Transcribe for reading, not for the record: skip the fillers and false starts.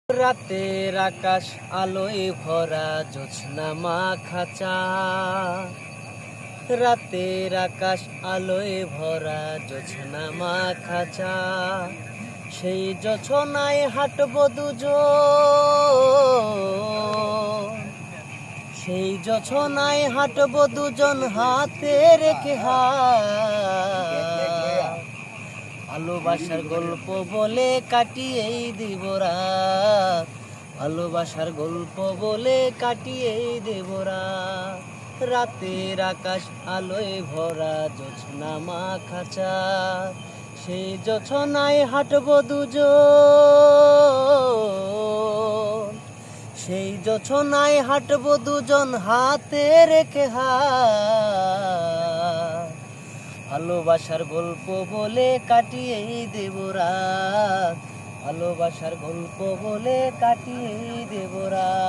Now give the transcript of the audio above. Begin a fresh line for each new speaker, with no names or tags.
রাতের আকাশ আলোয় ভরা জ্যোৎস্না মাখা চাঁদ, রাতের আকাশ আলোয় ভরা জ্যোৎস্না মাখা চাঁদ, সেই জোছনায় হাঁটবো দুজন, সেই জোছনায় হাঁটবো দুজন হাতে রেখে হাত, ভালোবাসার গল্প বলে কাটিয়েই দিব রাত, ভালোবাসার গল্প বলে কাটিয়েই দেব রাত। রাতের আকাশ আলোয় ভরা জ্যোৎস্না মাখা চাঁদ, সেই জোছনায় হাঁটবো দুজন, সেই জোছনায় হাঁটবো দুজন হাতে রেখে হাত, ভালোবাসার গল্প বলে কাটিয়েই দেব রাত, ভালোবাসার গল্প বলে কাটিয়েই দেব রাত।